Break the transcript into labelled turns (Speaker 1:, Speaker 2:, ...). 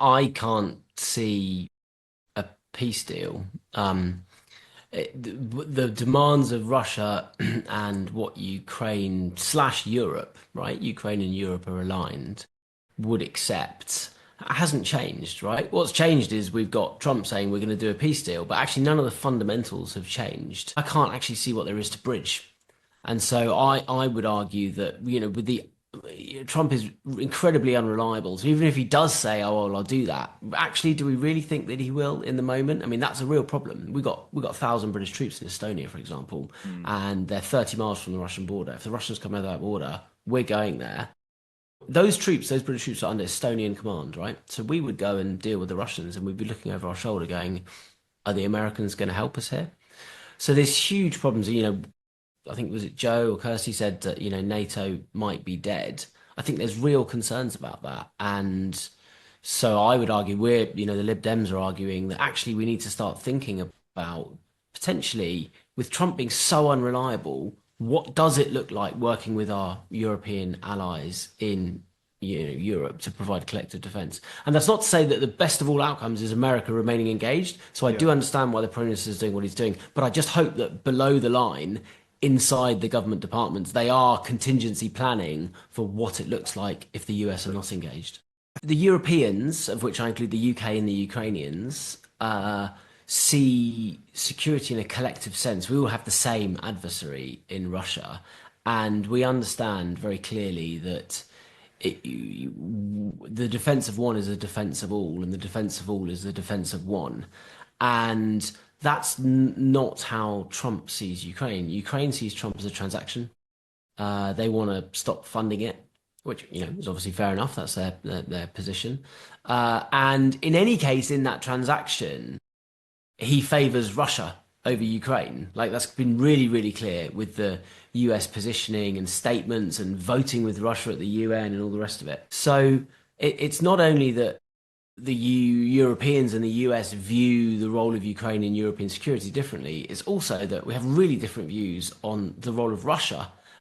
Speaker 1: I can't see a peace deal. The demands of Russia and what Ukraine slash Europe, right? Ukraine and Europe are aligned, would accept hasn't changed, right? What's changed is we've got Trump saying we're going to do a peace deal, but actually none of the fundamentals have changed. I can't actually see what there is to bridge. And so I would argue that, with the Trump is incredibly unreliable. So even if he does say, "Oh, well, I'll do that," actually, do we really think that he will in the moment? I mean, that's a real problem. We got 1,000 British troops in Estonia, for example,
Speaker 2: Mm.
Speaker 1: and they're 30 miles from the Russian border. If the Russians come over that border, we're going there. Those troops, those British troops, are under Estonian command, right? So we would go and deal with the Russians, and we'd be looking over our shoulder, going, "Are the Americans going to help us here?" So there's huge problems. I think was it Joe or Kirsty said that NATO might be dead. I think there's real concerns about that, and so I would argue the Lib Dems are arguing that actually we need to start thinking about potentially with Trump being so unreliable, what does it look like working with our European allies in Europe to provide collective defense? And that's not to say that the best of all outcomes is America remaining engaged. So I
Speaker 2: Yeah.
Speaker 1: do understand why the Prime Minister is doing what he's doing, but I just hope that below the line, inside the government departments, they are contingency planning for what it looks like if the US are not engaged. The Europeans, of which I include the UK and the Ukrainians, see security in a collective sense. We all have the same adversary in Russia, and we understand very clearly that the defense of one is a defense of all, and the defense of all is the defense of one. And that's not how Trump sees Ukraine. Ukraine sees Trump as a transaction. They want to stop funding it, which is obviously fair enough. That's their position. And in any case, in that transaction, he favors Russia over Ukraine. Like that's been really, really clear with the US positioning and statements and voting with Russia at the UN and all the rest of it. So it's not only that the Europeans and the US view the role of Ukraine in European security differently, it's also that we have really different views on the role of Russia